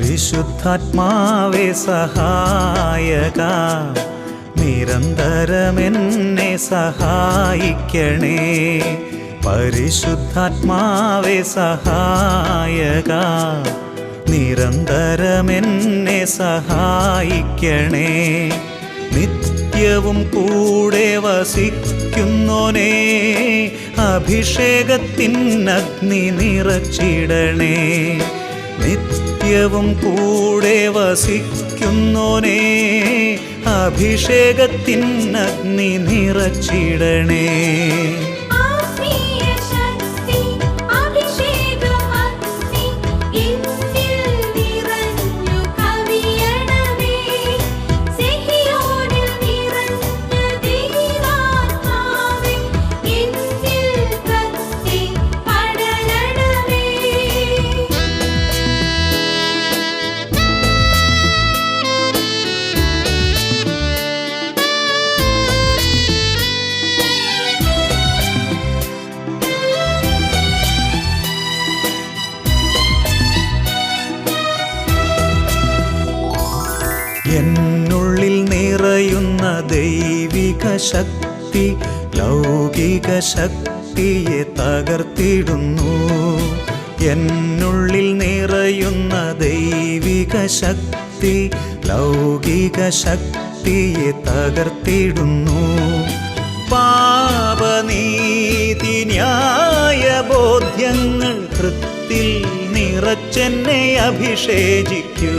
പരിശുദ്ധാത്മാവേ സഹായക, നിരന്തരമെന്നെ സഹായിക്കണേ. പരിശുദ്ധാത്മാവേ സഹായക, നിരന്തരമെന്നെ സഹായിക്കണേ. നിത്യവും കൂടെ വസിക്കുന്നോനേ, അഭിഷേകത്തിനഗ്നി നിറച്ചിടണേ. നിത്യവും കൂടെ വസിക്കുന്നോനേ, അഭിഷേകത്തിനഗ്നി നിറച്ചിടണേ. എന്നുള്ളിൽ നിറയുന്ന ദൈവിക ശക്തി ലൗകിക ശക്തിയെ തകർത്തിടുന്നു. എന്നുള്ളിൽ നിറയുന്ന ദൈവിക ശക്തി ലൗകിക ശക്തിയെ തകർത്തിടുന്നു. പാപനീതി ന്യായ ബോധ്യങ്ങൾ ഹൃത്തിൽ നിറച്ചെന്നെ അഭിഷേചിക്കൂ.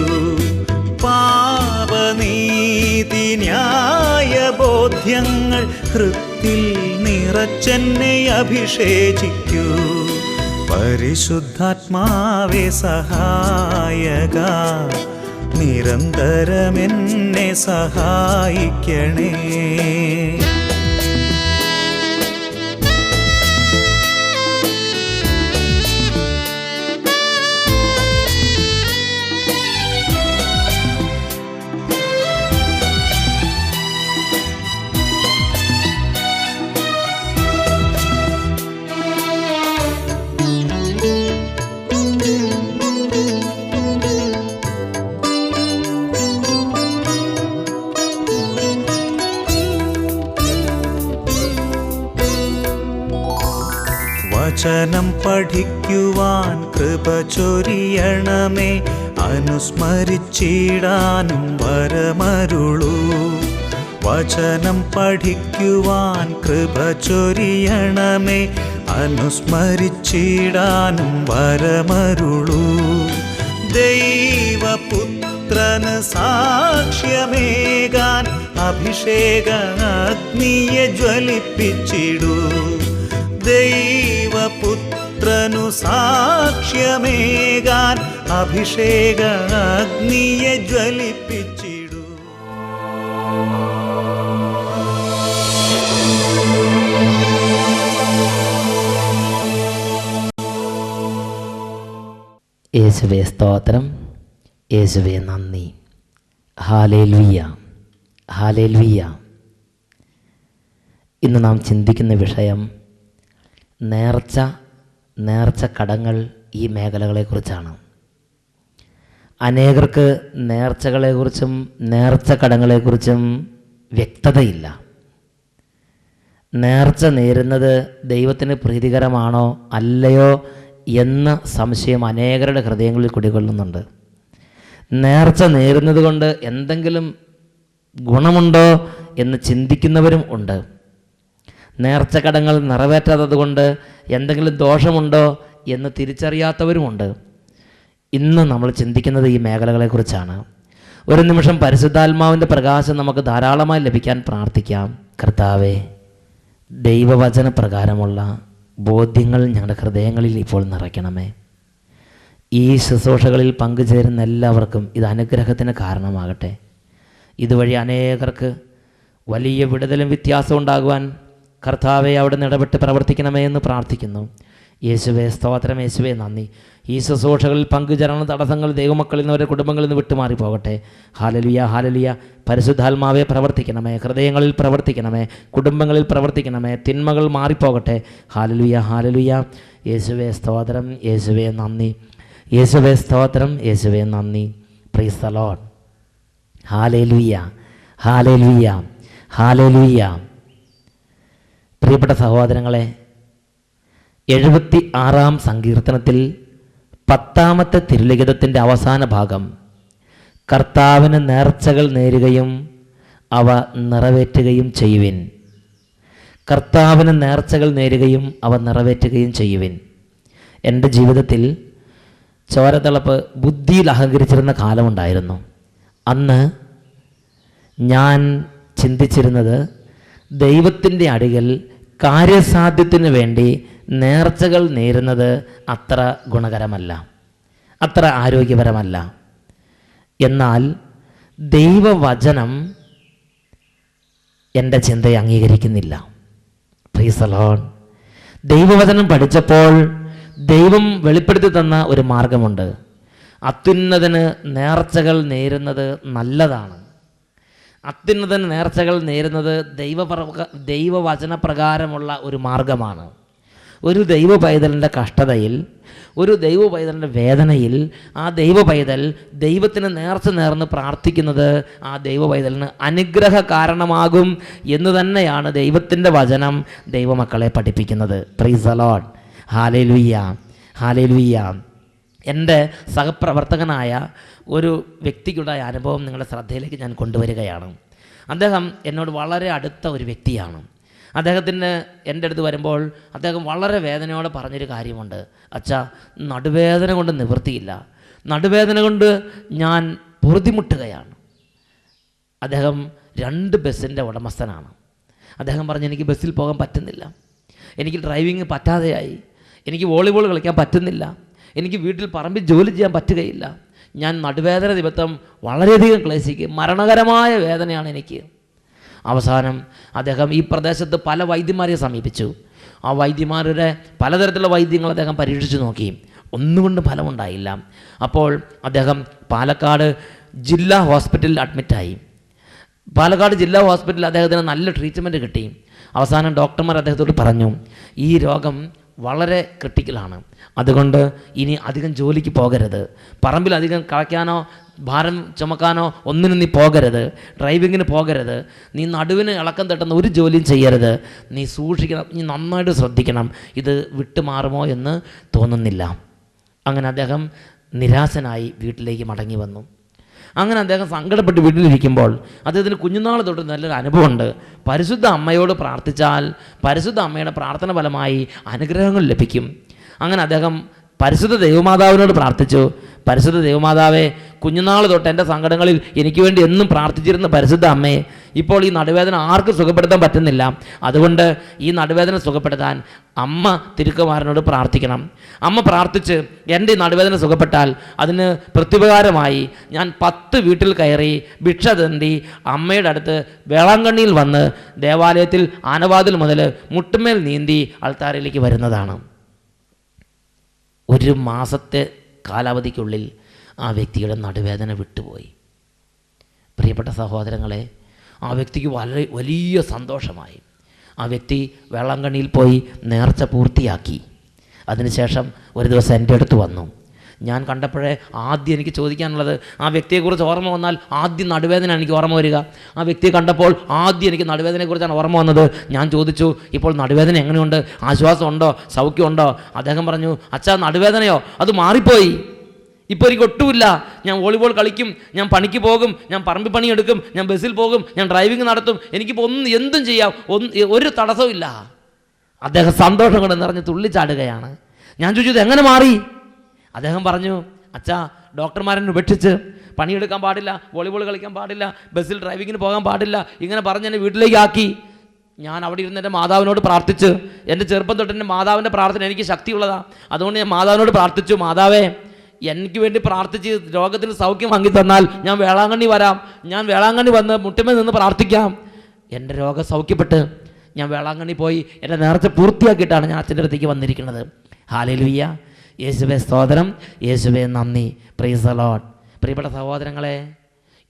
പാപനീതി ന്യായ ബോധ്യങ്ങൾ ഹൃത്തിൽ നിറച്ചെന്നെ അഭിഷേചിക്കൂ. പരിശുദ്ധാത്മാവേ സഹായക, നിരന്തരമെന്നെ സഹായിക്കണേ. വചനം പഠിക്കുവാൻ കൃപ ചൊരിയണമേ, അനുസ്മരിച്ചിടാനും വരമരുളൂ. വചനം പഠിക്കുവാൻ കൃപ ചൊരിയണമേ, അനുസ്മരിച്ചിടാനും വരമരുളൂ. ദൈവപുത്രന് സാക്ഷ്യമേകാൻ അഭിഷേക അഗ്നിയെ ജ്വലിപ്പിച്ചിടൂ. ദൈവപുത്രനു സാക്ഷ്യമേകാൻ അഭിഷേക അഗ്നിയെ ജ്വലിപ്പിച്ചിടൂ. യേശുവേ സ്തോത്രം, യേശുവേ നന്ദി. Hallelujah, hallelujah. ഇന്ന് നാം ചിന്തിക്കുന്ന വിഷയം നേർച്ച കടങ്ങൾ ഈ മേഖലകളെക്കുറിച്ചാണ്. അനേകർക്ക് നേർച്ചകളെക്കുറിച്ചും നേർച്ച കടങ്ങളെക്കുറിച്ചും വ്യക്തതയില്ല. നേർച്ച നേരുന്നത് ദൈവത്തിന് പ്രീതികരമാണോ അല്ലയോ എന്ന സംശയം അനേകരുടെ ഹൃദയങ്ങളിൽ കുടികൊള്ളുന്നുണ്ട്. നേർച്ച നേരുന്നത് കൊണ്ട് എന്തെങ്കിലും ഗുണമുണ്ടോ എന്ന് ചിന്തിക്കുന്നവരും ഉണ്ട്. നേർച്ച കടങ്ങൾ നിറവേറ്റാത്തത് കൊണ്ട് എന്തെങ്കിലും ദോഷമുണ്ടോ എന്ന് തിരിച്ചറിയാത്തവരുമുണ്ട്. ഇന്ന് നമ്മൾ ചിന്തിക്കുന്നത് ഈ മേഖലകളെക്കുറിച്ചാണ്. ഒരു നിമിഷം പരിശുദ്ധാത്മാവിൻ്റെ പ്രകാശം നമുക്ക് ധാരാളമായി ലഭിക്കാൻ പ്രാർത്ഥിക്കാം. കർത്താവേ, ദൈവവചന പ്രകാരമുള്ള ബോധ്യങ്ങൾ ഞങ്ങളുടെ ഹൃദയങ്ങളിൽ ഇപ്പോൾ നിറയ്ക്കണമേ. ഈ ശുശ്രൂഷകളിൽ പങ്കുചേരുന്ന എല്ലാവർക്കും ഇത് അനുഗ്രഹത്തിന് കാരണമാകട്ടെ. ഇതുവഴി അനേകർക്ക് വലിയ വിടുതലും വ്യത്യാസവും ഉണ്ടാകുവാൻ കർത്താവെ അവിടെ ഇടപെട്ട് പ്രവർത്തിക്കണമേ എന്ന് പ്രാർത്ഥിക്കുന്നു. യേശുവേ സ്തോത്രം, യേശുവേ നന്ദി. ഈ ശുശ്രൂഷകളിൽ പങ്കുചേരുന്ന തടസ്സങ്ങൾ ദൈവമക്കളിൽ നിന്ന് അവരുടെ കുടുംബങ്ങളിൽ നിന്ന് വിട്ടുമാറി പോകട്ടെ. ഹല്ലേലൂയ, ഹല്ലേലൂയ. പരിശുദ്ധാത്മാവെ പ്രവർത്തിക്കണമേ, ഹൃദയങ്ങളിൽ പ്രവർത്തിക്കണമേ, കുടുംബങ്ങളിൽ പ്രവർത്തിക്കണമേ, തിന്മകൾ മാറിപ്പോകട്ടെ. ഹല്ലേലൂയ, ഹല്ലേലൂയ. യേശുവേ സ്തോത്രം, യേശുവേ നന്ദി. യേശുവേ സ്തോത്രം, യേശുവേ നന്ദി. Praise the lord. ഹല്ലേലൂയ, ഹല്ലേലൂയ, ഹല്ലേലൂയ. പ്രിയപ്പെട്ട സഹോദരങ്ങളെ, 76-ാം സങ്കീർത്തനത്തിൽ 10-ാമത്തെ തിരുലിഖിതത്തിൻ്റെ അവസാന ഭാഗം, കർത്താവിന് നേർച്ചകൾ നേരുകയും അവ നിറവേറ്റുകയും ചെയ്യുവിൻ. കർത്താവിന് നേർച്ചകൾ നേരുകയും അവ നിറവേറ്റുകയും ചെയ്യുവിൻ. എൻ്റെ ജീവിതത്തിൽ ചോരത്തിളപ്പ് ബുദ്ധിയിൽ അഹങ്കരിച്ചിരുന്ന കാലമുണ്ടായിരുന്നു. അന്ന് ഞാൻ ചിന്തിച്ചിരുന്നത് ദൈവത്തിൻ്റെ അടുക്കൽ കാര്യസാധ്യത്തിന് വേണ്ടി നേർച്ചകൾ നേരുന്നത് അത്ര ഗുണകരമല്ല, അത്ര ആരോഗ്യപരമല്ല. എന്നാൽ ദൈവവചനം എൻ്റെ ചിന്തയെ അംഗീകരിക്കുന്നില്ല. Price the Lord. ദൈവവചനം പഠിച്ചപ്പോൾ ദൈവം വെളിപ്പെടുത്തി തന്ന ഒരു മാർഗമുണ്ട്. അത്യുന്നതന് നേർച്ചകൾ നേരുന്നത് നല്ലതാണ്. അത്യുന്നതന് നേർച്ചകൾ നേരുന്നത് ദൈവവചനപ്രകാരമുള്ള ഒരു മാർഗമാണ്. ഒരു ദൈവ പൈതലിൻ്റെ കഷ്ടതയിൽ, ഒരു ദൈവ പൈതലിൻ്റെ വേദനയിൽ ആ ദൈവ പൈതൽ ദൈവത്തിന് നേർച്ച നേർന്ന് പ്രാർത്ഥിക്കുന്നത് ആ ദൈവ പൈതലിന് അനുഗ്രഹ കാരണമാകും എന്ന് തന്നെയാണ് ദൈവത്തിൻ്റെ വചനം ദൈവമക്കളെ പഠിപ്പിക്കുന്നത്. Price the lord. ഹല്ലേലൂയ, ഹല്ലേലൂയ. എൻ്റെ സഹപ്രവർത്തകനായ ഒരു വ്യക്തിക്കുണ്ടായ അനുഭവം നിങ്ങളുടെ ശ്രദ്ധയിലേക്ക് ഞാൻ കൊണ്ടുവരികയാണ്. അദ്ദേഹം എന്നോട് വളരെ അടുത്ത ഒരു വ്യക്തിയാണ്. അദ്ദേഹത്തിന് എൻ്റെ അടുത്ത് വരുമ്പോൾ അദ്ദേഹം വളരെ വേദനയോടെ പറഞ്ഞൊരു കാര്യമുണ്ട്. അച്ഛാ, നടുവേദന കൊണ്ട് നിവൃത്തിയില്ല, നടുവേദന കൊണ്ട് ഞാൻ പൊറുതിമുട്ടുകയാണ്. അദ്ദേഹം 2 ബസ്സിൻ്റെ ഉടമസ്ഥനാണ്. അദ്ദേഹം പറഞ്ഞു, എനിക്ക് ബസ്സിൽ പോകാൻ പറ്റുന്നില്ല, എനിക്ക് ഡ്രൈവിങ് പറ്റാതെയായി, എനിക്ക് വോളിബോൾ കളിക്കാൻ പറ്റുന്നില്ല, എനിക്ക് വീട്ടിൽ പറമ്പിൽ ജോലി ചെയ്യാൻ പറ്റുകയില്ല, ഞാൻ നടുവേദന നിമിത്തം വളരെയധികം ക്ലേശിക്കും, മരണകരമായ വേദനയാണ് എനിക്ക്. അവസാനം അദ്ദേഹം ഈ പ്രദേശത്ത് പല വൈദ്യന്മാരെ സമീപിച്ചു. ആ വൈദ്യന്മാരുടെ പലതരത്തിലുള്ള വൈദ്യങ്ങൾ അദ്ദേഹം പരീക്ഷിച്ചു നോക്കി, ഒന്നുകൊണ്ടും ഫലമുണ്ടായില്ല. അപ്പോൾ അദ്ദേഹം പാലക്കാട് ജില്ലാ ഹോസ്പിറ്റലിൽ അഡ്മിറ്റായി. പാലക്കാട് ജില്ലാ ഹോസ്പിറ്റലിൽ അദ്ദേഹത്തിന് നല്ല ട്രീറ്റ്മെൻറ്റ് കിട്ടി. അവസാനം ഡോക്ടർമാർ അദ്ദേഹത്തോട് പറഞ്ഞു, ഈ രോഗം വളരെ ക്രിട്ടിക്കലാണ്, അതുകൊണ്ട് ഇനി അധികം ജോലിക്ക് പോകരുത്, പറമ്പിൽ അധികം കളയ്ക്കാനോ ഭാരം ചുമക്കാനോ ഒന്നിനും നീ പോകരുത്, ഡ്രൈവിങ്ങിന് പോകരുത്, നീ നടുവിന് ഇളക്കം തട്ടുന്ന ഒരു ജോലിയും ചെയ്യരുത്, നീ സൂക്ഷിക്കണം, നീ നന്നായിട്ട് ശ്രദ്ധിക്കണം, ഇത് വിട്ടുമാറുമോ എന്ന് തോന്നുന്നില്ല. അങ്ങനെ അദ്ദേഹം നിരാശനായി വീട്ടിലേക്ക് മടങ്ങി വന്നു. അങ്ങനെ അദ്ദേഹം സങ്കടപ്പെട്ട് വീട്ടിലിരിക്കുമ്പോൾ അദ്ദേഹത്തിന് കുഞ്ഞുനാൾ തൊട്ട് നല്ലൊരു അനുഭവമുണ്ട്. പരിശുദ്ധ അമ്മയോട് പ്രാർത്ഥിച്ചാൽ പരിശുദ്ധ അമ്മയുടെ പ്രാർത്ഥന ഫലമായി അനുഗ്രഹങ്ങൾ ലഭിക്കും. അങ്ങനെ അദ്ദേഹം പരിശുദ്ധ ദൈവമാതാവിനോട് പ്രാർത്ഥിച്ചു. പരിശുദ്ധ ദൈവമാതാവേ, കുഞ്ഞുനാൾ തൊട്ട് എൻ്റെ സങ്കടങ്ങളിൽ എനിക്ക് വേണ്ടി എന്നും പ്രാർത്ഥിച്ചിരുന്ന പരിശുദ്ധ അമ്മയെ, ഇപ്പോൾ ഈ നടുവേദന ആർക്കും സുഖപ്പെടുത്താൻ പറ്റുന്നില്ല, അതുകൊണ്ട് ഈ നടുവേദന സുഖപ്പെടുത്താൻ അമ്മ തിരുക്കുമാരനോട് പ്രാർത്ഥിക്കണം. അമ്മ പ്രാർത്ഥിച്ച് എൻ്റെ ഈ നടുവേദന സുഖപ്പെട്ടാൽ അതിന് പ്രത്യുപകാരമായി ഞാൻ 10 വീട്ടിൽ കയറി ഭിക്ഷ തണ്ടി അമ്മയുടെ അടുത്ത് വേളാങ്കണ്ണിയിൽ വന്ന് ദേവാലയത്തിൽ ആനവാതിൽ മുതൽ മുട്ടുമേൽ നീന്തി അൾത്താരയിലേക്ക് വരുന്നതാണ്. 1 മാസത്തെ കാലാവധിക്കുള്ളിൽ ആ വ്യക്തിയുടെ നടുവേദന വിട്ടുപോയി. പ്രിയപ്പെട്ട സഹോദരങ്ങളെ, ആ വ്യക്തിക്ക് വലിയ സന്തോഷമായി. ആ വ്യക്തി വേളാങ്കണ്ണിയിൽ പോയി നേർച്ച പൂർത്തിയാക്കി. അതിനുശേഷം ഒരു ദിവസം എൻ്റെ അടുത്ത് വന്നു. ഞാൻ കണ്ടപ്പോഴേ ആദ്യം എനിക്ക് ചോദിക്കാനുള്ളത്, ആ വ്യക്തിയെക്കുറിച്ച് ഓർമ്മ വന്നാൽ ആദ്യം നടുവേദന എനിക്ക് ഓർമ്മ വരിക. ആ വ്യക്തിയെ കണ്ടപ്പോൾ ആദ്യം എനിക്ക് നടുവേദനയെക്കുറിച്ചാണ് ഓർമ്മ വന്നത്. ഞാൻ ചോദിച്ചു, ഇപ്പോൾ നടുവേദന എങ്ങനെയുണ്ട്, ആശ്വാസമുണ്ടോ, സൗഖ്യമുണ്ടോ? അദ്ദേഹം പറഞ്ഞു, അച്ഛാ, നടുവേദനയോ, അത് മാറിപ്പോയി, ഇപ്പോൾ എനിക്ക് ഒട്ടുമില്ല. ഞാൻ വോളിബോൾ കളിക്കും, ഞാൻ പണിക്ക് പോകും, ഞാൻ പറമ്പിൽ പണിയെടുക്കും, ഞാൻ ബസ്സിൽ പോകും, ഞാൻ ഡ്രൈവിംഗ് നടത്തും, എനിക്കിപ്പോൾ എന്തും ചെയ്യാം, ഒരു തടസ്സവും ഇല്ല. അദ്ദേഹം സന്തോഷം കൊണ്ട് നിറഞ്ഞ് തുള്ളിച്ചാടുകയാണ്. ഞാൻ ചോദിച്ചത് എങ്ങനെ മാറി? അദ്ദേഹം പറഞ്ഞു, അച്ഛാ, ഡോക്ടർമാരെന്നെ ഉപേക്ഷിച്ച് പണിയെടുക്കാൻ പാടില്ല, വോളിബോൾ കളിക്കാൻ പാടില്ല, ബസ്സിൽ ഡ്രൈവിങ്ങിന് പോകാൻ പാടില്ല, ഇങ്ങനെ പറഞ്ഞ് എന്നെ വീട്ടിലേക്ക് ആക്കി. ഞാൻ അവിടെ ഇരുന്ന് എൻ്റെ മാതാവിനോട് പ്രാർത്ഥിച്ച്, എൻ്റെ ചെറുപ്പം തൊട്ട് എൻ്റെ മാതാവിൻ്റെ പ്രാർത്ഥന എനിക്ക് ശക്തിയുള്ളതാണ്, അതുകൊണ്ട് ഞാൻ മാതാവിനോട് പ്രാർത്ഥിച്ചു, മാതാവേ, എനിക്ക് വേണ്ടി പ്രാർത്ഥിച്ച് രോഗത്തിന് സൗഖ്യം വാങ്ങി തന്നാൽ ഞാൻ വേളാങ്കണ്ണി വരാം, ഞാൻ വേളാങ്കണ്ണി വന്ന് മുട്ടുമേൽ നിന്ന് പ്രാർത്ഥിക്കാം. എൻ്റെ രോഗം സൗഖ്യപ്പെട്ട് ഞാൻ വേളാങ്കണ്ണി പോയി എൻ്റെ നേർച്ച പൂർത്തിയാക്കിയിട്ടാണ് ഞാൻ അച്ഛൻ്റെ അടുത്തേക്ക് വന്നിരിക്കുന്നത്. ഹല്ലേലൂയ, യേശുവേ സ്തോത്രം, യേശുവേ നന്ദി. Praise the Lord. പ്രിയപ്പെട്ട സഹോദരങ്ങളെ,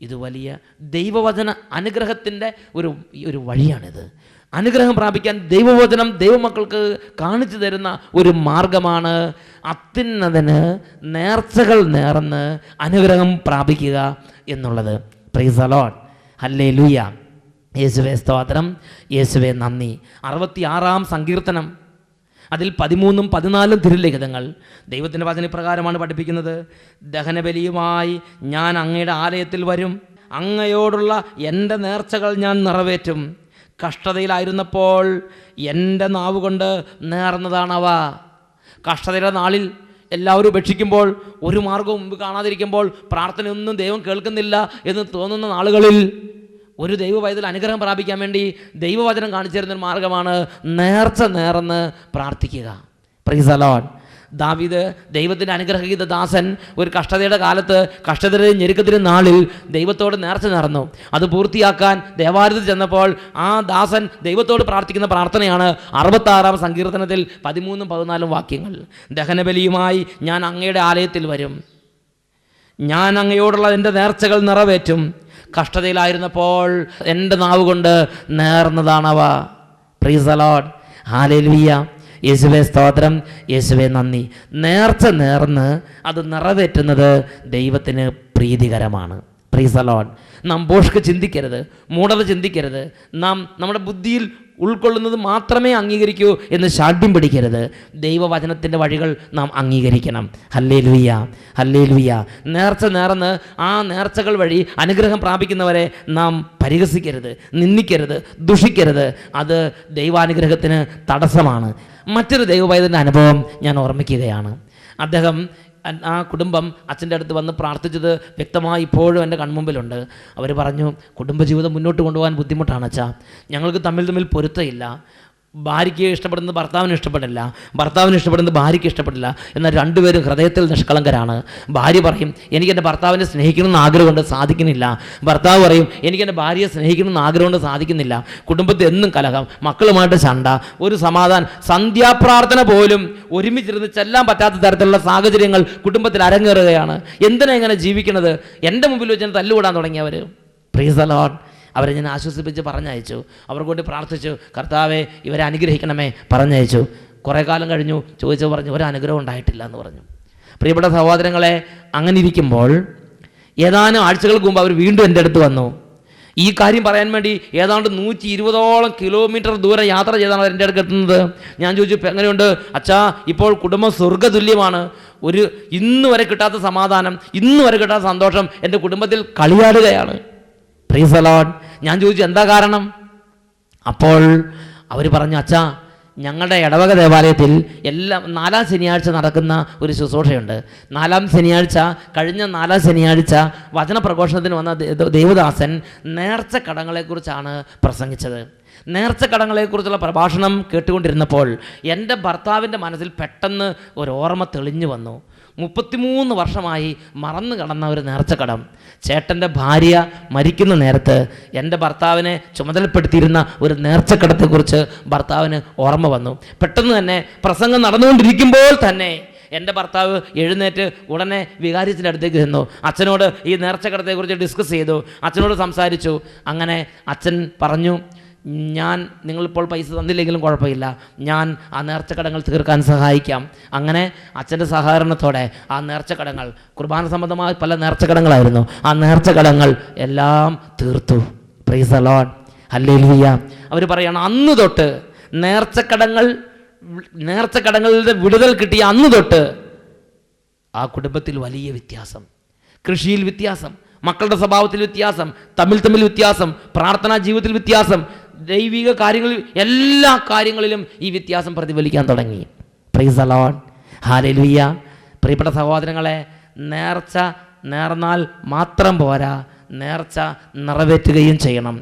ഇത് വലിയ ദൈവവചന അനുഗ്രഹത്തിൻ്റെ ഒരു വഴിയാണിത്. അനുഗ്രഹം പ്രാപിക്കാൻ ദൈവവചനം ദൈവമക്കൾക്ക് കാണിച്ചു തരുന്ന ഒരു മാർഗമാണ് അത്യുന്നതന് നേർച്ചകൾ നേർന്ന് അനുഗ്രഹം പ്രാപിക്കുക എന്നുള്ളത്. Price the lord. ഹല്ലേലൂയ. യേശുവേ സ്തോത്രം, യേശുവേ നന്ദി. 66-ാം സങ്കീർത്തനം, അതിൽ 13ഉം 14ഉം തിരുലിഖിതങ്ങൾ ദൈവത്തിൻ്റെ വചനപ്രകാരമാണ് പഠിപ്പിക്കുന്നത്. ദഹനബലിയുമായി ഞാൻ അങ്ങയുടെ ആലയത്തിൽ വരും, അങ്ങയോടുള്ള എൻ്റെ നേർച്ചകൾ ഞാൻ നിറവേറ്റും. കഷ്ടതയിലായിരുന്നപ്പോൾ എൻ്റെ നാവുകൊണ്ട് നേർന്നതാണവ. കഷ്ടതയുടെ നാളിൽ എല്ലാവരും ഉപേക്ഷിക്കുമ്പോൾ, ഒരു മാർഗവും മുമ്പ് കാണാതിരിക്കുമ്പോൾ, പ്രാർത്ഥനയൊന്നും ദൈവം കേൾക്കുന്നില്ല എന്ന് തോന്നുന്ന നാളുകളിൽ ഒരു ദൈവ പൈതൽ അനുഗ്രഹം പ്രാപിക്കാൻ വേണ്ടി ദൈവവചനം കാണിച്ചു തരുന്നൊരു മാർഗമാണ് നേർച്ച നേർന്ന് പ്രാർത്ഥിക്കുക. Price the Lord. ദാവീദ് ദൈവത്തിൻ്റെ അനുഗ്രഹീത ദാസൻ ഒരു കഷ്ടതയുടെ കാലത്ത്, കഷ്ടതയുടെ ഞെരുക്കത്തിൻ്റെ നാളിൽ ദൈവത്തോട് നേർച്ച നേർന്നു. അത് പൂർത്തിയാക്കാൻ ദേവാലയത്തിൽ ചെന്നപ്പോൾ ആ ദാസൻ ദൈവത്തോട് പ്രാർത്ഥിക്കുന്ന പ്രാർത്ഥനയാണ് 66-ാം സങ്കീർത്തനത്തിൽ 13ഉം 14ഉം വാക്യങ്ങൾ. ദഹനബലിയുമായി ഞാൻ അങ്ങയുടെ ആലയത്തിൽ വരും, ഞാൻ അങ്ങയോടുള്ള എൻ്റെ നേർച്ചകൾ നിറവേറ്റും. കഷ്ടതയിലായിരുന്നപ്പോൾ എൻ്റെ നാവ് കൊണ്ട് നേർന്നതാണവ. Praise the lord. ഹല്ലേലൂയ. യേശുവേ സ്തോത്രം, യേശുവേ നന്ദി. നേർച്ച നേർന്ന് അത് നിറവേറ്റുന്നത് ദൈവത്തിന് പ്രീതികരമാണ്. Price the Lord. നാം ഭോഷ്ക്ക് ചിന്തിക്കരുത്, മൂഢത ചിന്തിക്കരുത്. നാം നമ്മുടെ ബുദ്ധിയിൽ ഉൾക്കൊള്ളുന്നത് മാത്രമേ അംഗീകരിക്കൂ എന്ന് ശാഠ്യം പിടിക്കരുത്. ദൈവവചനത്തിൻ്റെ വഴികൾ നാം അംഗീകരിക്കണം. Hallelujah, hallelujah. നേർച്ച നേർന്ന് ആ നേർച്ചകൾ വഴി അനുഗ്രഹം പ്രാപിക്കുന്നവരെ നാം പരിഹസിക്കരുത്, നിന്ദിക്കരുത്, ദുഷിക്കരുത്. അത് ദൈവാനുഗ്രഹത്തിന് തടസ്സമാണ്. മറ്റൊരു ദൈവപൈതലിൻ്റെ അനുഭവം ഞാൻ ഓർമ്മിക്കുകയാണ്. അദ്ദേഹം, ആ കുടുംബം അച്ഛൻ്റെ അടുത്ത് വന്ന് പ്രാർത്ഥിച്ചത് വ്യക്തമായി ഇപ്പോഴും എൻ്റെ കൺമുമ്പിലുണ്ട്. അവർ പറഞ്ഞു, കുടുംബജീവിതം മുന്നോട്ട് കൊണ്ടുപോകാൻ ബുദ്ധിമുട്ടാണ് അച്ഛാ, ഞങ്ങൾക്ക് തമ്മിൽ പൊരുത്തമില്ല. ഭാര്യയ്ക്ക് ഇഷ്ടപ്പെടുന്നത് ഭർത്താവിന് ഇഷ്ടപ്പെടില്ല, ഭർത്താവിന് ഇഷ്ടപ്പെടുന്നത് ഭാര്യയ്ക്ക് ഇഷ്ടപ്പെടില്ല. എന്നാൽ രണ്ടുപേരും ഹൃദയത്തിൽ നിഷ്കളങ്കരാണ്. ഭാര്യ പറയും, എനിക്ക് എൻ്റെ ഭർത്താവിനെ സ്നേഹിക്കണമെന്ന് ആഗ്രഹമുണ്ട്, സാധിക്കുന്നില്ല. ഭർത്താവ് പറയും, എനിക്ക് എൻ്റെ ഭാര്യയെ സ്നേഹിക്കണമെന്ന് ആഗ്രഹമുണ്ട്, സാധിക്കുന്നില്ല. കുടുംബത്തിൽ എന്നും കലഹം, മക്കളുമായിട്ട് ചണ്ട, ഒരു സമാധാനം. സന്ധ്യാപ്രാർത്ഥന പോലും ഒരുമിച്ചിരുന്ന് ചെല്ലാൻ പറ്റാത്ത തരത്തിലുള്ള സാഹചര്യങ്ങൾ കുടുംബത്തിൽ അരങ്ങേറുകയാണ്. എന്തിനാ ഇങ്ങനെ ജീവിക്കുന്നത്? എൻ്റെ മുമ്പിൽ വെച്ച് തല്ലുകൂടാൻ തുടങ്ങിയവർ. Price the Lord. അവരെ ഞാൻ ആശ്വസിപ്പിച്ച് പറഞ്ഞയച്ചു. അവർക്ക് വേണ്ടി പ്രാർത്ഥിച്ചു, കർത്താവെ ഇവരെ അനുഗ്രഹിക്കണമേ, പറഞ്ഞയച്ചു. കുറേ കാലം കഴിഞ്ഞു, ചോദിച്ചു പറഞ്ഞു, ഒരനുഗ്രഹം ഉണ്ടായിട്ടില്ല എന്ന് പറഞ്ഞു. പ്രിയപ്പെട്ട സഹോദരങ്ങളെ, അങ്ങനെ ഇരിക്കുമ്പോൾ ഏതാനും ആഴ്ചകൾക്ക് മുമ്പ് അവർ വീണ്ടും എൻ്റെ അടുത്ത് വന്നു. ഈ കാര്യം പറയാൻ വേണ്ടി ഏതാണ്ട് 120ഓളം കിലോമീറ്റർ ദൂരം യാത്ര ചെയ്താണ് അവർ എൻ്റെ അടുത്ത് എത്തുന്നത്. ഞാൻ ചോദിച്ചു, എങ്ങനെയുണ്ട് അച്ഛാ? ഇപ്പോൾ കുടുംബം സ്വർഗ്ഗതുല്യമാണ്. ഇന്ന് വരെ കിട്ടാത്ത സമാധാനം, ഇന്ന് വരെ കിട്ടാത്ത സന്തോഷം എൻ്റെ കുടുംബത്തിൽ കളിയാടുകയാണ്. Price the Lord. ഞാൻ ചോദിച്ചു, എന്താ കാരണം? അപ്പോൾ അവർ പറഞ്ഞു, അച്ഛാ, ഞങ്ങളുടെ ഇടവക ദേവാലയത്തിൽ എല്ലാം 4-ാം ശനിയാഴ്ച നടക്കുന്ന ഒരു ശുശ്രൂഷയുണ്ട്. 4-ാം ശനിയാഴ്ച, കഴിഞ്ഞ 4-ാം ശനിയാഴ്ച വചനപ്രഘോഷണത്തിന് വന്ന ദേവദാസൻ നേർച്ചക്കടങ്ങളെക്കുറിച്ചാണ് പ്രസംഗിച്ചത്. നേർച്ചക്കടങ്ങളെക്കുറിച്ചുള്ള പ്രഭാഷണം കേട്ടുകൊണ്ടിരുന്നപ്പോൾ എൻ്റെ ഭർത്താവിൻ്റെ മനസ്സിൽ പെട്ടെന്ന് ഒരു ഓർമ്മ തെളിഞ്ഞു വന്നു. 33 വർഷമായി മറന്നു കടന്ന ഒരു നേർച്ചക്കടം. ചേട്ടൻ്റെ ഭാര്യ മരിക്കുന്ന നേരത്ത് എൻ്റെ ഭർത്താവിനെ ചുമതലപ്പെടുത്തിയിരുന്ന ഒരു നേർച്ചക്കടത്തെക്കുറിച്ച് ഭർത്താവിന് ഓർമ്മ വന്നു. പെട്ടെന്ന് തന്നെ പ്രസംഗം നടന്നുകൊണ്ടിരിക്കുമ്പോൾ തന്നെ എൻ്റെ ഭർത്താവ് എഴുന്നേറ്റ് ഉടനെ വികാരിച്ചിൻ്റെ അടുത്തേക്ക് ചെന്നു. അച്ഛനോട് ഈ നേർച്ചക്കടത്തെക്കുറിച്ച് ഡിസ്കസ് ചെയ്തു, അച്ഛനോട് സംസാരിച്ചു. അങ്ങനെ അച്ഛൻ പറഞ്ഞു, ഞാൻ നിങ്ങളിപ്പോൾ പൈസ തന്നില്ലെങ്കിലും കുഴപ്പമില്ല, ഞാൻ ആ നേർച്ചക്കടങ്ങൾ തീർക്കാൻ സഹായിക്കാം. അങ്ങനെ അച്ഛൻ്റെ സഹകരണത്തോടെ ആ നേർച്ചക്കടങ്ങൾ, കുർബാന സംബന്ധമായ പല നേർച്ചക്കടങ്ങളായിരുന്നു, ആ നേർച്ചക്കടങ്ങൾ എല്ലാം തീർത്തു. Price the lord. ഹല്ലേലൂയ. അവർ പറയണം, അന്ന് തൊട്ട് നേർച്ചക്കടങ്ങളുടെ വിടുതൽ കിട്ടിയ അന്ന് തൊട്ട് ആ കുടുംബത്തിൽ വലിയ വ്യത്യാസം, കൃഷിയിൽ വ്യത്യാസം, മക്കളുടെ സ്വഭാവത്തിൽ വ്യത്യാസം, തമ്മിൽ വ്യത്യാസം, പ്രാർത്ഥനാ ജീവിതത്തിൽ വ്യത്യാസം, ദൈവിക കാര്യങ്ങളിൽ, എല്ലാ കാര്യങ്ങളിലും ഈ വ്യത്യാസം പ്രതിഫലിക്കാൻ തുടങ്ങി. Price the lord. ഹല്ലേലൂയ. പ്രിയപ്പെട്ട സഹോദരങ്ങളെ, നേർച്ച നേർന്നാൽ മാത്രം പോരാ, നേർച്ച നിറവേറ്റുകയും ചെയ്യണം.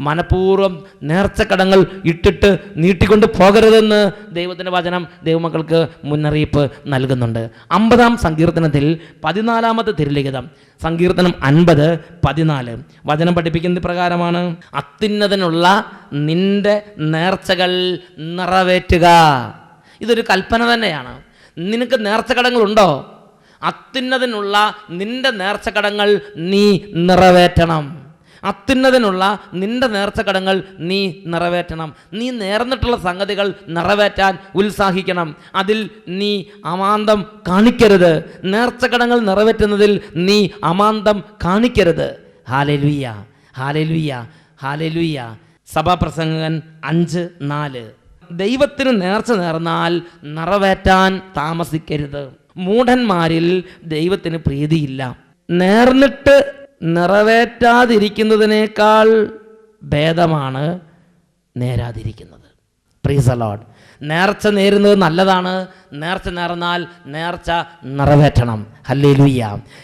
മനഃപൂർവ്വം നേർച്ചക്കടങ്ങൾ ഇട്ടിട്ട് നീട്ടിക്കൊണ്ട് പോകരുതെന്ന് ദൈവത്തിൻ്റെ വചനം ദൈവമക്കൾക്ക് മുന്നറിയിപ്പ് നൽകുന്നുണ്ട്. 50-ാം സങ്കീർത്തനത്തിൽ 14-ാമത്തെ തിരുലിഖിതം, സങ്കീർത്തനം 50:14 വചനം പഠിപ്പിക്കുന്ന പ്രകാരമാണ്, അത്യുന്നതനുള്ള നിന്റെ നേർച്ചകൾ നിറവേറ്റുക. ഇതൊരു കൽപ്പന തന്നെയാണ്. നിനക്ക് നേർച്ചക്കടങ്ങളുണ്ടോ? അത്യുന്നതനുള്ള നിന്റെ നേർച്ചക്കടങ്ങൾ നീ നിറവേറ്റണം. അത്യുന്നതനുള്ള നിന്റെ നേർച്ചക്കടങ്ങൾ നീ നിറവേറ്റണം. നീ നേർന്നിട്ടുള്ള സംഗതികൾ നിറവേറ്റാൻ ഉത്സാഹിക്കണം. അതിൽ നീ അമാന്തം കാണിക്കരുത്. നേർച്ചക്കടങ്ങൾ നിറവേറ്റുന്നതിൽ നീ അമാന്തം കാണിക്കരുത്. ഹല്ലേലൂയ, ഹല്ലേലൂയ, ഹല്ലേലൂയ. സഭാപ്രസംഗകൻ 5:4. ദൈവത്തിന് നേർച്ച നേർന്നാൽ നിറവേറ്റാൻ താമസിക്കരുത്. മൂഢന്മാരിൽ ദൈവത്തിന് പ്രീതിയില്ല. നേർന്നിട്ട് നിറവേറ്റാതിരിക്കുന്നതിനേക്കാൾ ഭേദമാണ് നേരാതിരിക്കുന്നത്. Praise the lord. നേർച്ച നേരുന്നത് നല്ലതാണ്. നേർച്ച നേർന്നാൽ നേർച്ച നിറവേറ്റണം. ഹല്ലേലൂയ.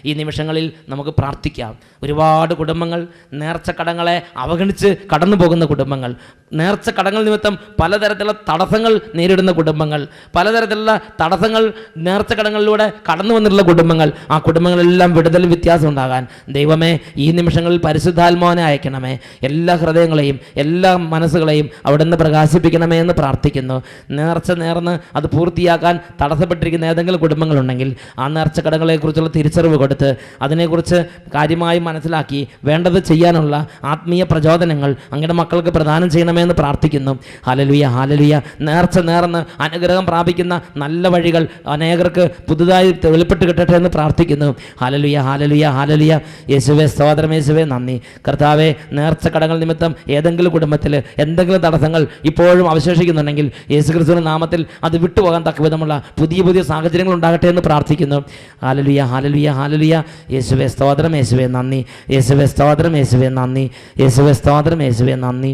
ഈ നിമിഷങ്ങളിൽ നമുക്ക് പ്രാർത്ഥിക്കാം. ഒരുപാട് കുടുംബങ്ങൾ നേർച്ചക്കടങ്ങളെ അവഗണിച്ച് കടന്നു പോകുന്ന കുടുംബങ്ങൾ, നേർച്ചക്കടങ്ങൾ നിമിത്തം പലതരത്തിലുള്ള തടസ്സങ്ങൾ നേരിടുന്ന കുടുംബങ്ങൾ, പലതരത്തിലുള്ള തടസ്സങ്ങൾ നേർച്ചക്കടങ്ങളിലൂടെ കടന്നു വന്നിട്ടുള്ള കുടുംബങ്ങൾ, ആ കുടുംബങ്ങളെല്ലാം വിടുതൽ വ്യത്യാസം ഉണ്ടാകാൻ ദൈവമേ ഈ നിമിഷങ്ങളിൽ പരിശുദ്ധാത്മാവിനെ അയക്കണമേ. എല്ലാ ഹൃദയങ്ങളെയും എല്ലാ മനസ്സുകളെയും അവിടുന്ന് പ്രകാശിപ്പിക്കണമേ എന്ന് പ്രാർത്ഥിക്കുന്നു. നേർച്ച നേർന്ന് അത് പൂർത്തിയാക്കാൻ തടസ്സപ്പെട്ടിരിക്കുന്ന ഏതെങ്കിലും കുടുംബങ്ങളുണ്ടെങ്കിൽ ആ നേർച്ചക്കടങ്ങളെക്കുറിച്ചുള്ള തിരിച്ചറിവ് കൊടുത്ത് അതിനെക്കുറിച്ച് കാര്യമായി മനസ്സിലാക്കി വേണ്ടത് ചെയ്യാനുള്ള ആത്മീയ പ്രചോദനങ്ങൾ അങ്ങയുടെ മക്കൾക്ക് പ്രദാനം ചെയ്യണമെന്ന് പ്രാർത്ഥിക്കുന്നു. Hallelujah, hallelujah. നേർച്ച നേർന്ന് അനുഗ്രഹം പ്രാപിക്കുന്ന നല്ല വഴികൾ അനേകർക്ക് പുതുതായി വെളിപ്പെട്ട് കിട്ടട്ടെ എന്ന് പ്രാർത്ഥിക്കുന്നു. ഹല്ലേലൂയ, ഹല്ലേലൂയ, ഹല്ലേലൂയ. യേശുവേ സ്തോത്രം, യേശുവേ നന്ദി. കർത്താവേ, നേർച്ചക്കടങ്ങൾ നിമിത്തം ഏതെങ്കിലും കുടുംബത്തിൽ എന്തെങ്കിലും തടസ്സങ്ങൾ ഇപ്പോഴും അവശേഷിക്കുന്നുണ്ടെങ്കിൽ യേശുക്രിസ്തുവിന്റെ നാമത്തിൽ അത് വിട്ടുപോകാൻ തക്കവിധമുള്ള പുതിയ പുതിയ സാഹചര്യങ്ങൾ ഉണ്ടാകട്ടെ എന്ന് പ്രാർത്ഥിക്കുന്നു. ഹല്ലേലൂയ, ഹല്ലേലൂയ, ഹല്ലേലൂയ. യേശുവേ സ്തോത്രം, യേശുവേ നന്ദി. യേശുവേ സ്തോത്രം, യേശുവേ നന്ദി. യേശുവേ സ്തോത്രം, യേശുവേ നന്ദി.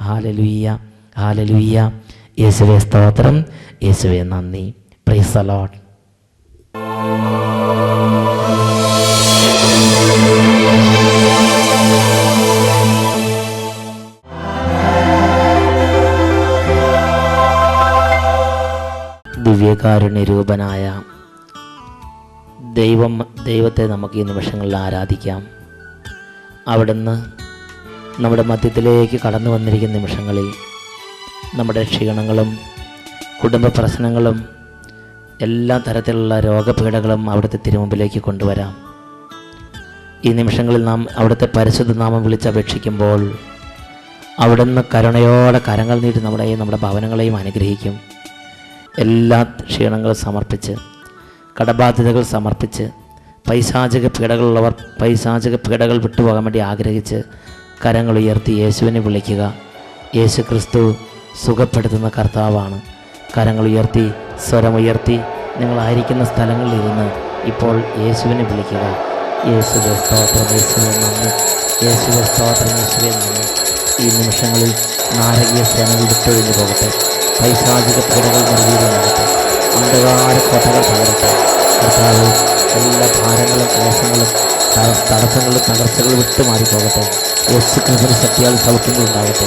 ഹല്ലേലൂയ, ഹല്ലേലൂയ. യേശുവേ സ്തോത്രം, യേശുവേ നന്ദി. Praise the Lord. ദിവ്യകാരുണ്യരൂപനായ ദൈവത്തെ നമുക്ക് ഈ നിമിഷങ്ങളിൽ ആരാധിക്കാം. അവിടുന്ന് നമ്മുടെ മധ്യത്തിലേക്ക് കടന്നു വന്നിരിക്കുന്ന നിമിഷങ്ങളിൽ നമ്മുടെ ക്ഷീണങ്ങളും കുടുംബ പ്രശ്നങ്ങളും എല്ലാ തരത്തിലുള്ള രോഗപീഠകളും അവിടുത്തെ തിരുമുമ്പിലേക്ക് കൊണ്ടുവരാം. ഈ നിമിഷങ്ങളിൽ നാം അവിടുത്തെ പരിശുദ്ധ നാമം വിളിച്ചപേക്ഷിക്കുമ്പോൾ അവിടുന്ന് കരുണയോടെ കരങ്ങൾ നീട്ടി നമ്മുടെ ഭവനങ്ങളെയും അനുഗ്രഹിക്കും. എല്ലാ ക്ഷീണങ്ങളും സമർപ്പിച്ച്, കടബാധ്യതകൾ സമർപ്പിച്ച്, പൈശാചിക പീഡകളുള്ളവർ പൈശാചിക പീഡകൾ വിട്ടുപോകാൻ വേണ്ടി ആഗ്രഹിച്ച് കരങ്ങൾ ഉയർത്തി യേശുവിനെ വിളിക്കുക. യേശു ക്രിസ്തു സുഖപ്പെടുത്തുന്ന കർത്താവാണ്. കരങ്ങൾ ഉയർത്തി, സ്വരമുയർത്തി നിങ്ങളായിരിക്കുന്ന സ്ഥലങ്ങളിൽ ഇരുന്ന് ഇപ്പോൾ യേശുവിനെ വിളിക്കുക. യേശുവേ സ്തോത്രം, യേശുവേ നന്ദി. യേശുവേ സ്തോത്രം, യേശുവേ നന്ദി. ഈ നിമിഷങ്ങളിൽ നാരകീയ സേനകൾ വിട്ടൊഴിഞ്ഞു പോകട്ടെ. പൈശാചിക പീഡകൾ നിർവീര്യമാകട്ടെ. അന്ധകാര കോട്ടകൾ തകരട്ടെ. കർത്താവ്, എല്ലാ ഭാരങ്ങളും ക്ലേശങ്ങളും തടസ്സങ്ങളും തകർച്ചകളും വിട്ടുമാറിപ്പോകട്ടെ. യേശുക്രിസ്തുവിന്റെ ശക്തിയാൽ സൗഖ്യങ്ങളുണ്ടാകട്ടെ.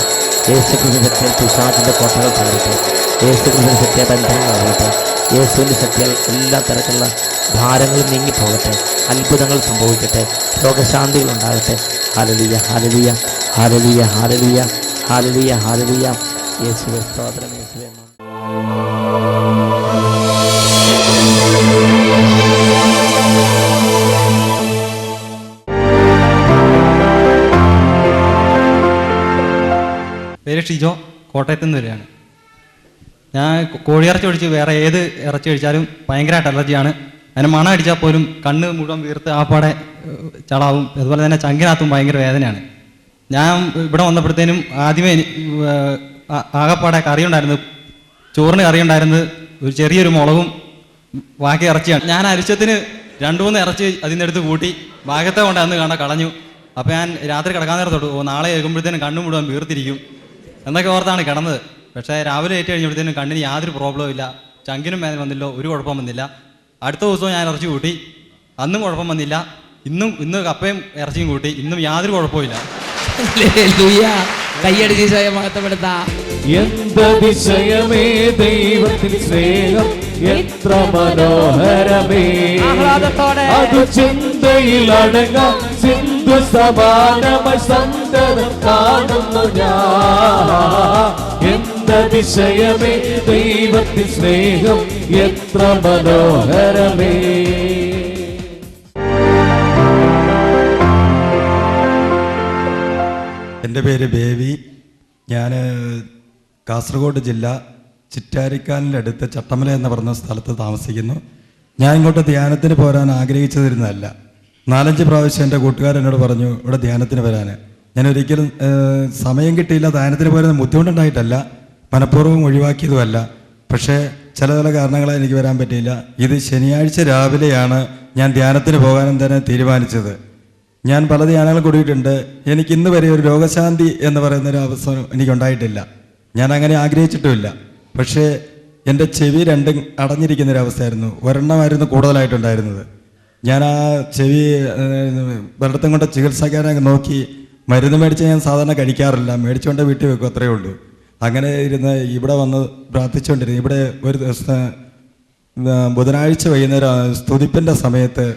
യേശുക്രിസ്തുവിന്റെ ശക്തിയാൽ പിശാചിൻ്റെ കോട്ടകൾ തകരട്ടെ. യേശുക്രിസ്തുവിന്റെ ശക്തിയാൽ ബന്ധങ്ങൾ ആകട്ടെ. യേശുവിൻ്റെ ശക്തിയാൽ എല്ലാ തരത്തിലുള്ള ഭാരങ്ങളും നീങ്ങിപ്പോകട്ടെ. അത്ഭുതങ്ങൾ സംഭവിക്കട്ടെ. രോഗശാന്തികൾ ഉണ്ടാകട്ടെ. ഹല്ലേലൂയ, ഹല്ലേലൂയ, ഹല്ലേലൂയ, ഹല്ലേലൂയ, ഹല്ലേലൂയ, ഹല്ലേലൂയ. യേശുവേ സ്തോത്രം, യേശുവേ നന്ദി. പേര് ഷിജോ, കോട്ടയത്തു നിന്ന് വരികയാണ്. ഞാൻ കോഴിയിറച്ചി ഒഴിച്ച് വേറെ ഏത് ഇറച്ചി കഴിച്ചാലും ഭയങ്കരമായിട്ട് അലർജിയാണ്. അതിന് മണം അടിച്ചാൽ പോലും കണ്ണ് മുഴുവൻ വീർത്ത് ആപ്പാടെ ചളാവും. അതുപോലെ തന്നെ ചങ്കിനകത്തും ഭയങ്കര വേദനയാണ്. ഞാൻ ഇവിടെ വന്നപ്പോഴത്തേനും ആദ്യമേ ആകപ്പാടെ കറി ഉണ്ടായിരുന്നത്, ചോറിന് കറി ഉണ്ടായിരുന്നത് ഒരു ചെറിയൊരു മുളകും ബാക്കി ഇറച്ചിയാണ്. ഞാൻ അരിച്ചത്തിന് 2-3 ഇറച്ചി അതിൻ്റെ അടുത്ത് കൂട്ടി ഭാഗത്തെ കൊണ്ട് അന്ന് കാണാൻ കളഞ്ഞു. അപ്പോൾ ഞാൻ രാത്രി കിടക്കാൻ നേരത്തോട്ട് നാളെ കേൾക്കുമ്പോഴത്തേനും കണ്ണു മുഴുവൻ വീർത്തിരിക്കും എന്നൊക്കെ ഓർത്താണ് കിടന്നത്. പക്ഷേ രാവിലെ ഏറ്റു കഴിഞ്ഞപ്പോഴത്തേനും കണ്ണിന് യാതൊരു പ്രോബ്ലവും ഇല്ല. ചങ്കിനും വേദന വന്നില്ല, ഒരു കുഴപ്പം വന്നില്ല. അടുത്ത ദിവസവും ഞാൻ ഇറച്ചി കൂട്ടി, അന്നും കുഴപ്പം വന്നില്ല. ഇന്ന് കപ്പയും ഇറച്ചിയും കൂട്ടി, ഇന്നും യാതൊരു കുഴപ്പമില്ല. കൈയടിച്ച് മഹത്വപ്പെടുത്താം. എന്തതിശയമേ ദൈവത്തിൻ സ്നേഹം, എത്ര മനോഹരമേ. അത് ചിന്തയിലടങ്ങാം സിന്ധു സമാനമായി സന്തതം കാണുന്നു ഞാൻ. എന്തതിശയമേ ദൈവത്തിൻ സ്നേഹം, എത്ര മനോഹരമേ. എൻ്റെ പേര് ബേബി. ഞാൻ കാസർഗോഡ് ജില്ല ചിറ്റാരിക്കാലിനടുത്ത് ചട്ടമല എന്ന് പറഞ്ഞ സ്ഥലത്ത് താമസിക്കുന്നു. ഞാൻ ഇങ്ങോട്ട് ധ്യാനത്തിന് പോരാൻ ആഗ്രഹിച്ചതിരുന്നതല്ല. 4-5 പ്രാവശ്യം എൻ്റെ കൂട്ടുകാരെന്നോട് പറഞ്ഞു ഇവിടെ ധ്യാനത്തിന് വരാൻ. ഞാൻ ഒരിക്കലും സമയം കിട്ടിയില്ല. ധ്യാനത്തിന് പോരുന്ന ബുദ്ധിമുട്ടുണ്ടായിട്ടല്ല, മനഃപൂർവ്വം ഒഴിവാക്കിയതുമല്ല. പക്ഷേ ചില കാരണങ്ങളാൽ എനിക്ക് വരാൻ പറ്റിയില്ല. ഇത് ശനിയാഴ്ച രാവിലെയാണ് ഞാൻ ധ്യാനത്തിന് പോകാനും തന്നെ തീരുമാനിച്ചത്. ഞാൻ പല ധ്യാനങ്ങൾ കൂടിയിട്ടുണ്ട്. എനിക്ക് ഇന്ന് വരെ ഒരു രോഗശാന്തി എന്ന് പറയുന്നൊരു അവസരം എനിക്കുണ്ടായിട്ടില്ല. ഞാൻ അങ്ങനെ ആഗ്രഹിച്ചിട്ടുമില്ല. പക്ഷേ എൻ്റെ ചെവി രണ്ടും അടഞ്ഞിരിക്കുന്നൊരവസ്ഥയായിരുന്നു. ഒരെണ്ണമായിരുന്നു കൂടുതലായിട്ടുണ്ടായിരുന്നത്. ഞാൻ ആ ചെവി വെള്ളത്തും കൊണ്ട് ചികിത്സിക്കാനൊക്കെ നോക്കി മരുന്ന് മേടിച്ച് ഞാൻ സാധാരണ കഴിക്കാറില്ല, മേടിച്ചുകൊണ്ട് വീട്ടിൽ വെക്കും, അത്രയേ ഉള്ളൂ. അങ്ങനെ ഇരുന്ന് ഇവിടെ വന്ന് പ്രാർത്ഥിച്ചുകൊണ്ടിരുന്നു. ഇവിടെ ഒരു ദിവസം ബുധനാഴ്ച വൈകുന്നേരം സ്തുതിപ്പിൻ്റെ സമയത്ത്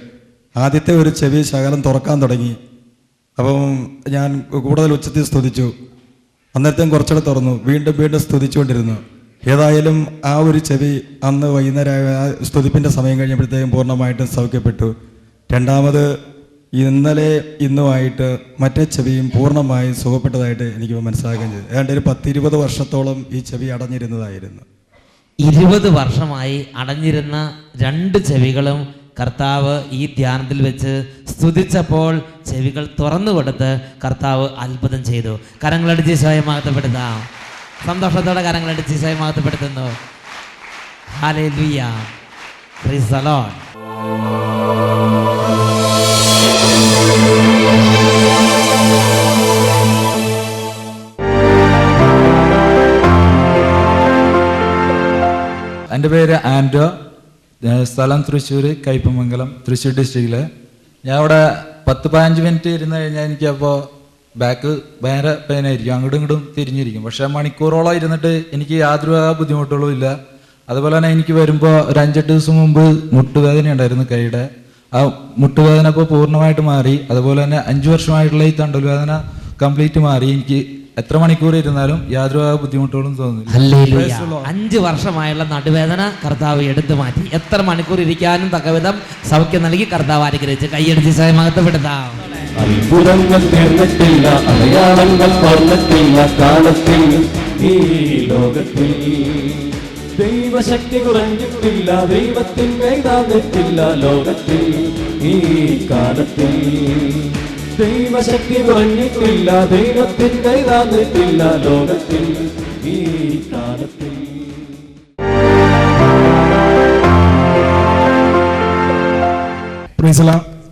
ആദ്യത്തെ ഒരു ചെവി ശകലം തുറക്കാൻ തുടങ്ങി. അപ്പം ഞാൻ കൂടുതൽ ഉച്ചത്തിൽ സ്തുതിച്ചു. അന്നേരത്തേക്കും കുറച്ചുകൂടെ തുറന്നു, വീണ്ടും സ്തുതിച്ചുകൊണ്ടിരുന്നു. ഏതായാലും ആ ഒരു ചെവി അന്ന് വൈകുന്നേരം ആ സ്തുതിപ്പിൻ്റെ സമയം കഴിഞ്ഞപ്പോഴത്തേക്കും പൂർണ്ണമായിട്ടും സൗഖ്യപ്പെട്ടു. രണ്ടാമത് ഇന്നലെ ഇന്നുമായിട്ട് മറ്റേ ചെവിയും പൂർണ്ണമായി സുഖപ്പെട്ടതായിട്ട് എനിക്ക് മനസ്സിലാക്കാൻ ചെയ്തു. ഏതാണ്ട് ഒരു 10-20 വർഷത്തോളം ഈ ചെവി അടഞ്ഞിരുന്നതായിരുന്നു. 20 വർഷമായി അടഞ്ഞിരുന്ന 2 ചെവികളും കർത്താവ് ഈ ധ്യാനത്തിൽ വെച്ച് സ്തുതിച്ചപ്പോൾ ചെവികൾ തുറന്നു കൊടുത്ത് കർത്താവ് അത്ഭുതം ചെയ്തു. കരങ്ങളടിച്ച് ഈശോയെ മഹത്വപ്പെടുത്താം. സന്തോഷത്തോടെ കരങ്ങളടിച്ച് ഈശോയെ മഹത്വപ്പെടുത്തുന്നു. ഹല്ലേലൂയ, പ്രൈസ് ദി ലോർഡ്. എൻ്റെ പേര് ആൻഡോ, സ്ഥലം തൃശ്ശൂർ, കയ്പമംഗലം, തൃശ്ശൂർ ഡിസ്ട്രിക്റ്റിൽ. ഞാൻ അവിടെ 10-15 മിനിറ്റ് ഇരുന്ന് കഴിഞ്ഞാൽ എനിക്കപ്പോൾ ബാക്ക് ഭയങ്കര പെയിനായിരിക്കും, അങ്ങോട്ടും ഇങ്ങോട്ടും തിരിഞ്ഞിരിക്കും. പക്ഷേ മണിക്കൂറോളം ഇരുന്നിട്ട് എനിക്ക് യാതൊരു ബുദ്ധിമുട്ടുകളും ഇല്ല. അതുപോലെ തന്നെ എനിക്ക് വരുമ്പോൾ ഒരു 5-8 ദിവസം മുമ്പ് മുട്ടുവേദന ഉണ്ടായിരുന്നു കൈയുടെ. ആ മുട്ടുവേദന ഇപ്പോൾ പൂർണ്ണമായിട്ട് മാറി. അതുപോലെ തന്നെ 5 വർഷമായിട്ടുള്ള ഈ തണ്ടൽവേദന കംപ്ലീറ്റ് മാറി. എനിക്ക് എത്ര മണിക്കൂർ ഇരുന്നാലും യാതൊരു ബുദ്ധിമുട്ടുകളും തോന്നുന്നില്ല. 5 വർഷമായുള്ള നടുവേദന കർത്താവ് എടുത്തു മാറ്റി. എത്ര മണിക്കൂർ ഇരിക്കാനും തക്കവിധം സൗഖ്യം നൽകി കർത്താവ് അനുഗ്രഹിച്ച് കൈയടിച്ച് മഹത്വപ്പെടുത്താം. അത്ഭുതങ്ങൾ തീർന്നിട്ടില്ല, അടയാളങ്ങൾ പറഞ്ഞിട്ടില്ല കാലത്തിൽ, ഈ ലോകത്തിൽ ദൈവശക്തി കുറഞ്ഞിട്ടില്ല, ദൈവത്തിൻ കൈതാന്നിട്ടില്ല ലോകത്തിൽ, ഈ കാലത്തിൽ ദൈവശക്തി കുറഞ്ഞിട്ടില്ല, ദൈവത്തിൻ കൈതാന്നിട്ടില്ല ലോകത്തിൽ, ഈ കാലത്തിൽ.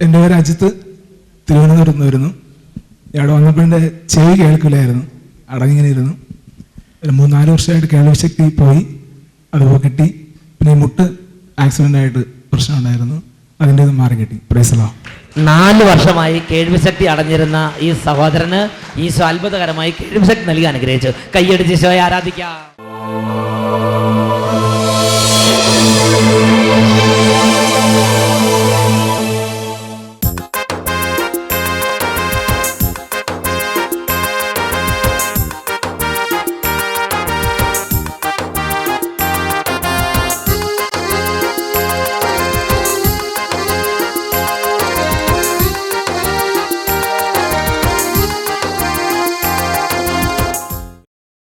എൻ്റെ പേര് അജിത്ത്, തിരുവനന്തപുരത്ത് നിന്ന് വരുന്നു. ഇവിടെ വന്നപ്പോൾ എൻ്റെ ചെവി കേൾക്കില്ലായിരുന്നു, അടങ്ങിങ്ങനെ ഇരുന്നു. ഒരു 3-4 വർഷമായിട്ട് കേൾവിശക്തി പോയി, അതുപോലെ കിട്ടി. പിന്നെ ഈ മുട്ട് ആക്സിഡൻ്റ് ആയിട്ട് പ്രശ്നം ഉണ്ടായിരുന്നു, അതിൻ്റെ ഇത് മാറി കിട്ടി. Price the Lord. 4 വർഷമായി കേൾവിശക്തി അടഞ്ഞിരുന്ന ഈ സഹോദരന് ഈശോ അത്ഭുതകരമായി കേൾവിശക്തി നൽകി അനുഗ്രഹിച്ചു. കൈയടിച്ച് ഈശോയെ ആരാധിക്കാം.